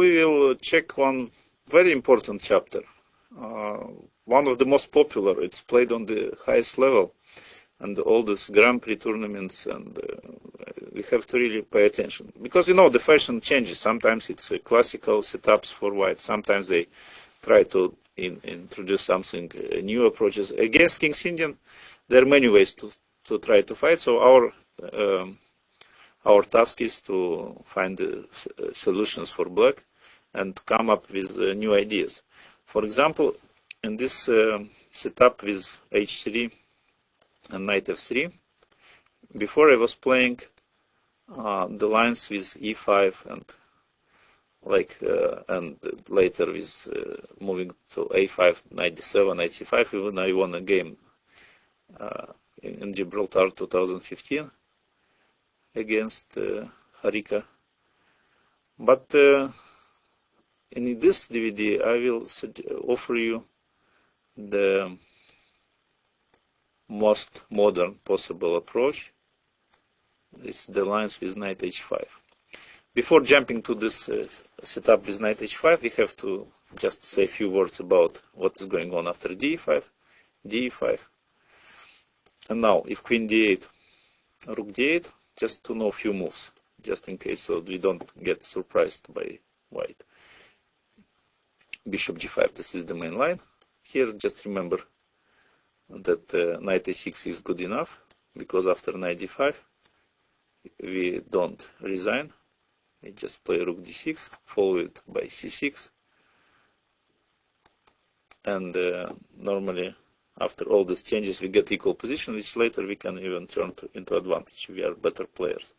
we will check one very important chapter. One of the most popular. It's played on the highest level, and all these Grand Prix tournaments, and we have to really pay attention. Because, you know, the fashion changes. Sometimes it's classical setups for white. Sometimes they try to introduce something, new approaches. Against King's Indian, there are many ways to try to fight. So our task is to find the solutions for black and to come up with new ideas. For example, in this setup with h3 and knight f3, before I was playing the lines with e5 and later with moving to a5, knight d7, knight c5. Even I won a game in Gibraltar 2015 against Harika. But in this DVD, I will offer you the most modern possible approach. It's the lines with knight h5. Before jumping to this setup with knight h5, we have to just say a few words about what is going on after d5, d5. And now, if queen d8, rook d8, just to know a few moves, just in case so we don't get surprised by white. Bishop g5, this is the main line. Here, just remember that knight a6 is good enough, because after knight d5, we don't resign. We just play rook d6, followed by c6. And normally, after all these changes, we get equal position, which later we can even turn into advantage. We are better players.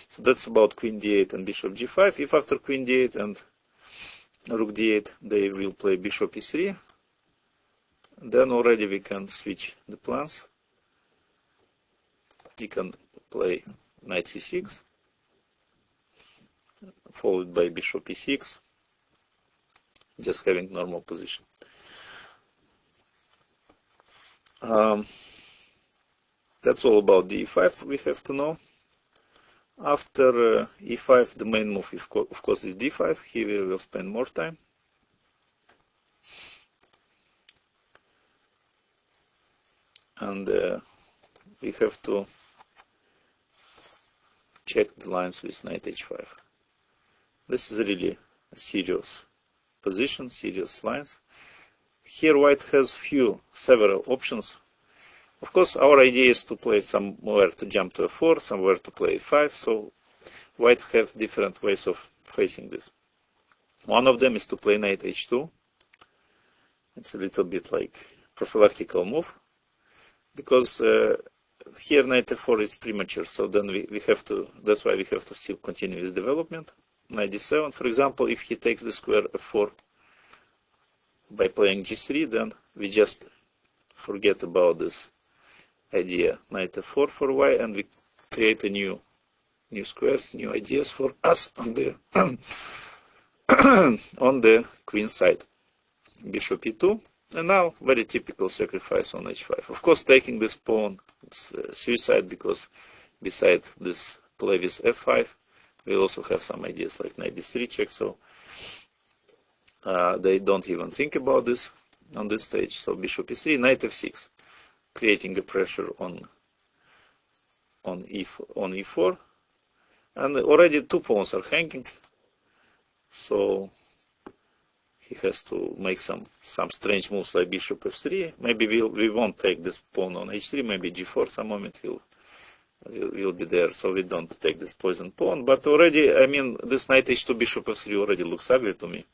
So that's about queen d8 and bishop g5. If after queen d8 and rook d8, they will play bishop e3, then already we can switch the plans. We can play knight c6, followed by bishop e6, just having normal position. That's all about the e5 we have to know. After e5, the main move is, of course, is d5. Here we will spend more time. And we have to check the lines with knight h5. This is really a serious position, serious lines. Here white has several options. Of course, our idea is to play somewhere to jump to f4, somewhere to play e5, so white have different ways of facing this. One of them is to play knight h2. It's a little bit like prophylactical move, because here knight f4 is premature, so then we have to, that's why we have to still continue his development. Knight d7, for example, if he takes the square f4 by playing g3, then we just forget about this idea, knight f4 for y, and we create a new squares, new ideas for us on the on the queen side. Bishop e2, and now very typical sacrifice on h5. Of course, taking this pawn, it's suicide, because beside this play with f5, we also have some ideas like knight d3 check, so they don't even think about this on this stage. So bishop e3, knight f6, creating a pressure on e4, and already two pawns are hanging, so he has to make some strange moves like bishop f3. Maybe we won't take this pawn on h3. Maybe g4 some moment will be there, so we don't take this poison pawn. But already, I mean, this knight h2 bishop f3 already looks ugly to me.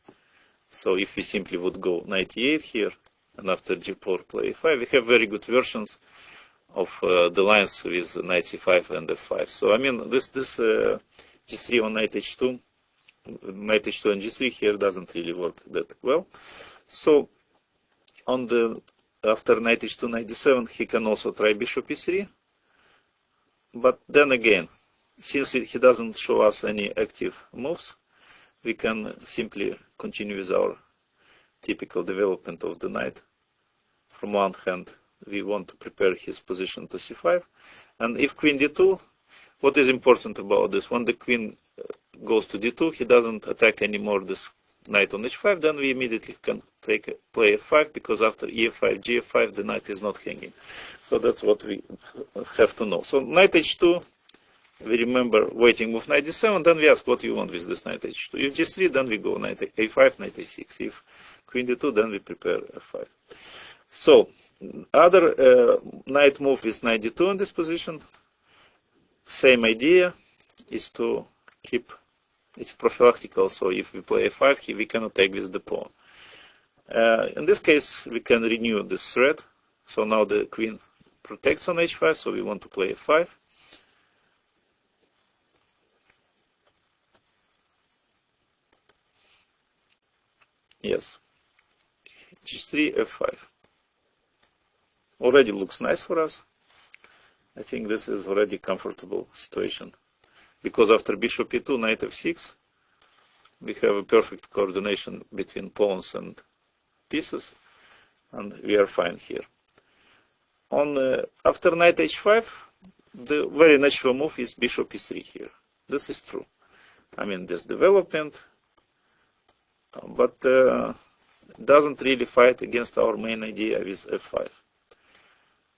So if we simply would go knight e8 here, and after g4 play e5, we have very good versions of the lines with knight c5 and f5. So I mean, this g3 on knight h2 and g3 here doesn't really work that well. So after knight h2, knight d7, he can also try bishop e3. But then again, since he doesn't show us any active moves, we can simply continue with our typical development of the knight. From one hand, we want to prepare his position to c5. And if queen d2, what is important about this? When the queen goes to d2, he doesn't attack anymore this knight on h5, then we immediately can play f5, because after e5, g5, the knight is not hanging. So that's what we have to know. So knight h2, we remember waiting move knight d7, then we ask what you want with this knight h2. If g3, then we go knight a5, knight a6. If queen d2, then we prepare f5. So other knight move is knight d2 in this position. Same idea is to keep, it's prophylactical, so if we play a5, we cannot take with the pawn. In this case, we can renew this threat. So now the queen protects on h5, so we want to play f5. Yes, g3, f5. Already looks nice for us. I think this is already comfortable situation. Because after bishop e2, knight f6, we have a perfect coordination between pawns and pieces, and we are fine here. After knight h5, the very natural move is bishop e3 here. This is true. I mean, there's development, but doesn't really fight against our main idea with f5.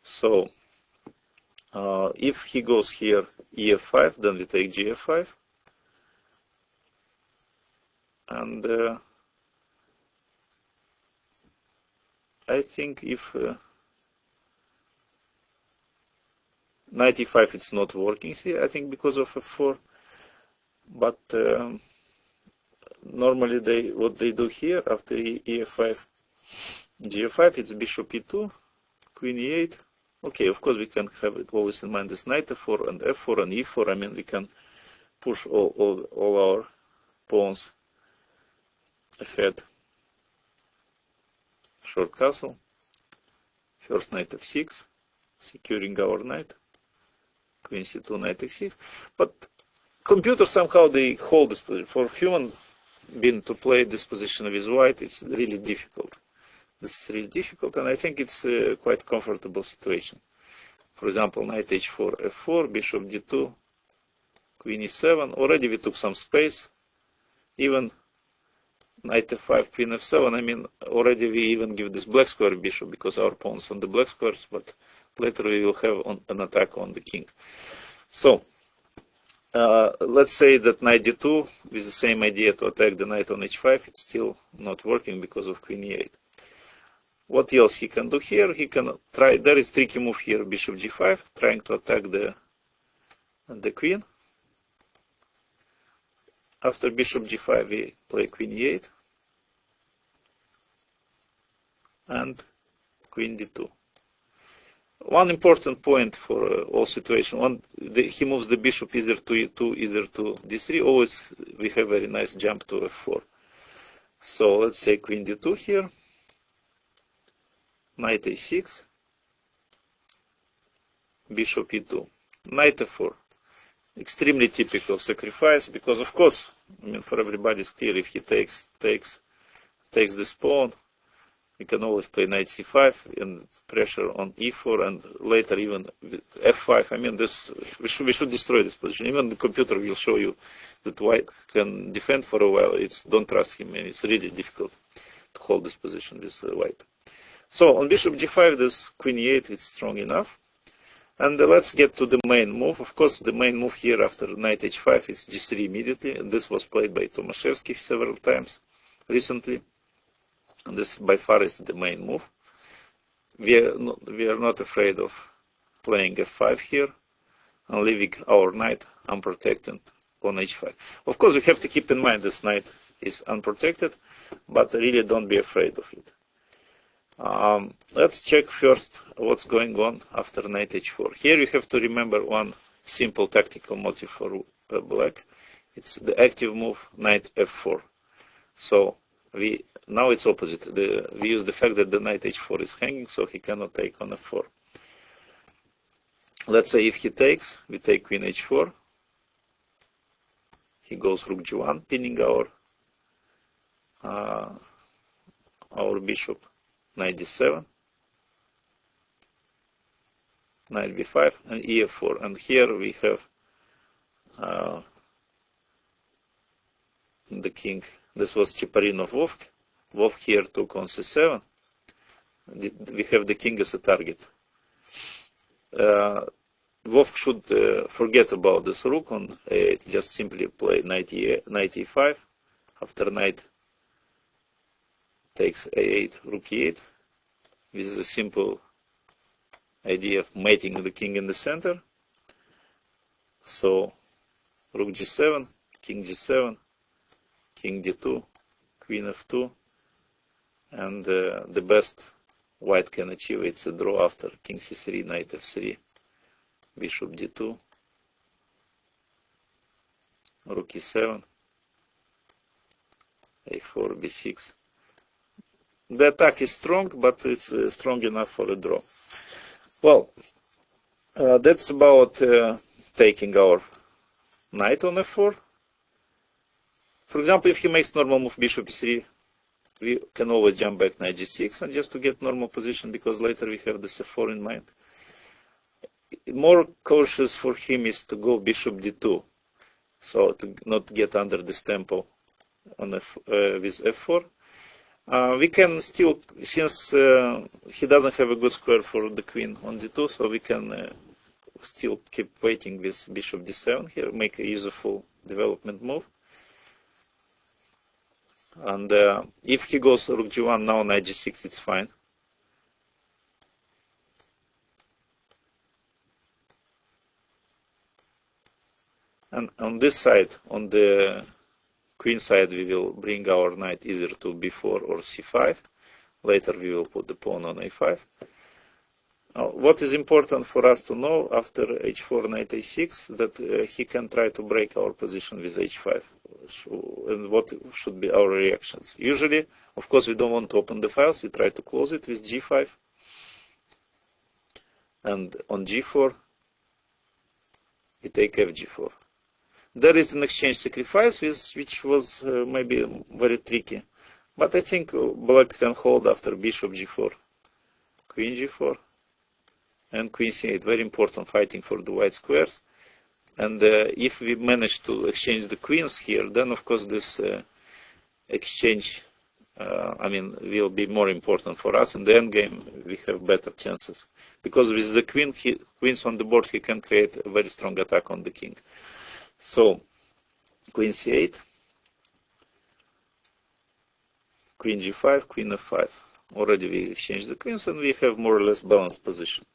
So if he goes here ef5, then we take gf5, and I think if knight e5, it's not working here, I think because of f4, but normally what they do here after ef5, g5, it's bishop e2, queen e8. Okay, of course we can have it always in mind this knight f4 and f4 and e4. I mean, we can push all our pawns ahead. Short castle. First knight f6, securing our knight. Queen c2, knight x6. But computers somehow they hold this position. For human being to play this position with white, it's really difficult. This is really difficult, and I think it's a quite comfortable situation. For example, knight h4, f4, bishop d2, queen e7. Already we took some space. Even knight f5, queen f7. I mean, already we even give this black square bishop because our pawn's on the black squares, but later we will have an attack on the king. So let's say that knight d2 with the same idea to attack the knight on h5, it's still not working because of queen e8. What else he can do here? He can try, there is tricky move here, bishop g5, trying to attack the queen. After bishop g5, we play queen e8 and queen d2. One important point for all situation, he moves the bishop either to e2, either to d3. Always we have very nice jump to f4. So let's say queen d2 here. Knight a6, bishop e2, knight f4. Extremely typical sacrifice, because of course, I mean, for everybody it's clear, if he takes this pawn, we can always play knight c5 and pressure on e4, and later even f5. I mean, this we should destroy this position. Even the computer will show you that white can defend for a while. Don't trust him, and it's really difficult to hold this position with white. So on bishop g5, this queen e8 is strong enough. And let's get to the main move. Of course, the main move here after knight h5 is g3 immediately. And this was played by Tomaszewski several times recently. And this by far is the main move. We are not afraid of playing f5 here and leaving our knight unprotected on h5. Of course, we have to keep in mind this knight is unprotected, but really don't be afraid of it. Let's check first what's going on after knight h4. Here you have to remember one simple tactical motive for black. It's the active move knight f4. So now it's opposite. We use the fact that the knight h4 is hanging, so he cannot take on f4. Let's say if he takes, we take queen h4. He goes rook g1, pinning our bishop. Knight d7, knight b5, and ef4. And here we have the king. This was Cheparin of Vovk. Vovk here took on c7. We have the king as a target. Vovk should forget about this rook on a8. Just simply play knight e5. After knight takes a8, rook e8. This is a simple idea of mating the king in the center. So rook g7, king g7, king d2, queen f2, and the best white can achieve it's a draw after king c3, knight f3, bishop d2, rook e7, a4, b6. The attack is strong, but it's strong enough for a draw. Well, that's about taking our knight on f4. For example, if he makes normal move bishop e3, we can always jump back knight g6 and just to get normal position, because later we have this f4 in mind. More cautious for him is to go bishop d2, so to not get under this tempo on with f4. We can still, since he doesn't have a good square for the queen on d2, so we can still keep waiting with bishop d7 here, make a useful development move. And if he goes rook g1, now knight g6, it's fine. And on this side, on the queen side, we will bring our knight either to b4 or c5. Later we will put the pawn on a5. Now, what is important for us to know after h4, knight a6, that he can try to break our position with h5. And what should be our reactions? Usually, of course, we don't want to open the files. We try to close it with g5. And on g4, we take fg4. There is an exchange sacrifice, which was maybe very tricky. But I think black can hold after bishop g4, queen g4, and queen c8. Very important fighting for the white squares. And if we manage to exchange the queens here, then of course this exchange, will be more important for us. In the endgame, we have better chances. Because with the queens on the board, he can create a very strong attack on the king. So, queen c8, queen g5, queen f5. Already we exchanged the queens and we have more or less balanced position.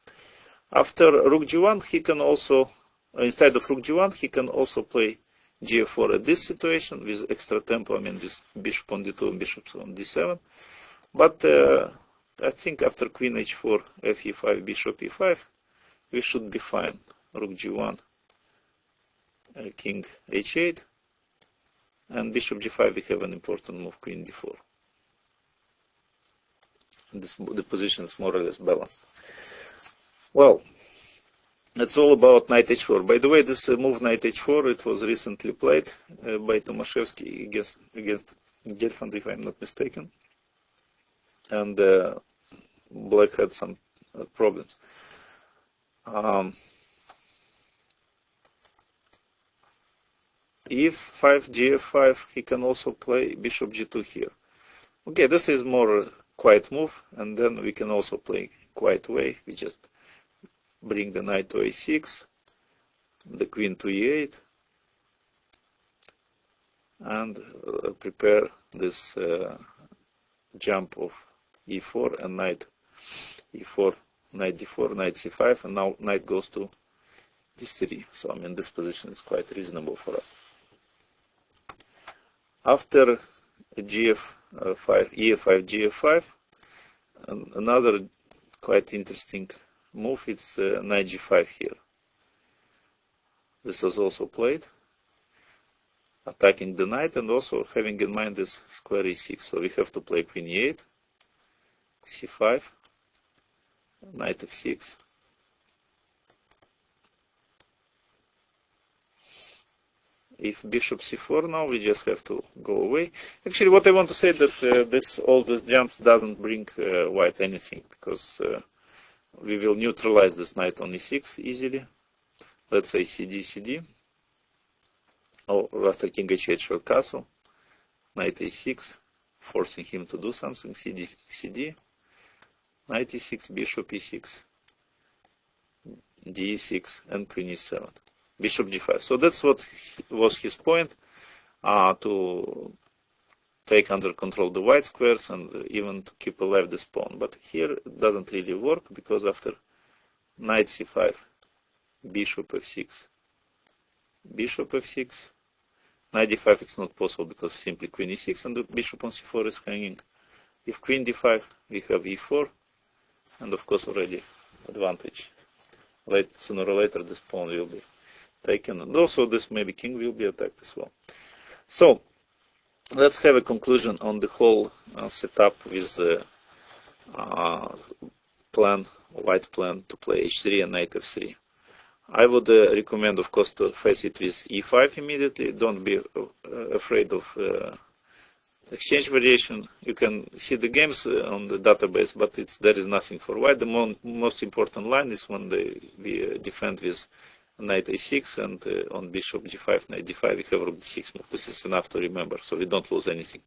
After rook g1, he can also, instead of rook g1, he can also play g4 at this situation with extra tempo, this bishop on d2 and bishop on d7. But I think after queen h4, f e5, bishop e5, we should be fine. Rook g1. King h8, and bishop g5, we have an important move, queen d4. And the position is more or less balanced. Well, that's all about knight h4. By the way, this move knight h4, it was recently played by Tomaszewski against Gelfand, if I'm not mistaken. And black had some problems. e5, gf5, he can also play bishop g2 here. Okay, this is more quiet move, and then we can also play quiet way. We just bring the knight to a6, the queen to e8, and prepare this jump of e4 and knight e4, knight d4, knight c5, and now knight goes to d3. So this position is quite reasonable for us. After gf5, e5, gf5, another quite interesting move, it's knight g5 here. This was also played, attacking the knight and also having in mind this square e6. So we have to play queen e8, c5, knight f6, if bishop c4 now, we just have to go away. Actually, what I want to say that all these jumps doesn't bring white anything, because we will neutralize this knight on e6 easily. Let's say cd, cd. Or after king h8 short castle. knight a6, forcing him to do something, cd, knight e6, bishop e6, d6, and queen e7, bishop g5. So that's what was his point, to take under control the white squares and even to keep alive this pawn. But here it doesn't really work, because after knight c5, bishop f6, bishop f6, knight d5 it's not possible because simply queen e6 and the bishop on c4 is hanging. If queen d5, we have e4, and of course already advantage. Sooner or later this pawn will be taken, and also this maybe king will be attacked as well. So let's have a conclusion on the whole setup with the white plan to play h3 and knight f3. I would recommend, of course, to face it with e5 immediately. Don't be afraid of exchange variation. You can see the games on the database, but there is nothing for white. The most important line is when we defend with knight a6 and on bishop g5, knight d5, we have rook d6 move. This is enough to remember, so we don't lose anything.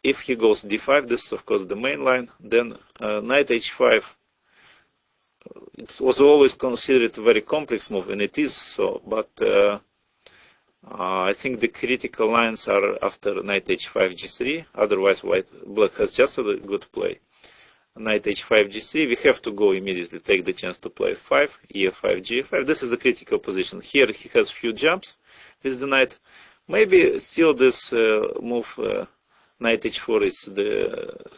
If he goes d5, this is of course the main line. Then knight h5, it was always considered a very complex move, and it is so, but I think the critical lines are after knight h5 g3, otherwise black has just a good play. Knight h5 g3, we have to go immediately, take the chance to play f5, e5, g5. This is the critical position. Here he has few jumps with the knight. Maybe still this move knight h4 is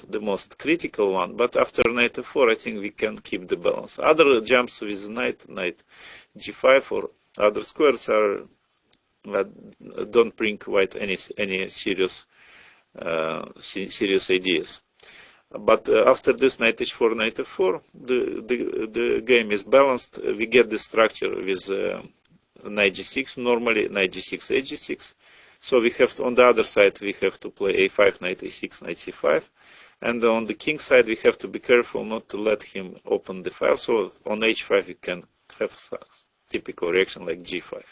the most critical one, but after knight f4 I think we can keep the balance. Other jumps with knight g5 or other squares are don't bring white any serious ideas. But after this knight h4, knight f4, the game is balanced. We get the structure with knight g6, normally knight g6, h6. So we have to, on the other side, we have to play a5, knight a6, knight c5. And on the king side, we have to be careful not to let him open the file. So on h5, we can have a typical reaction like g5.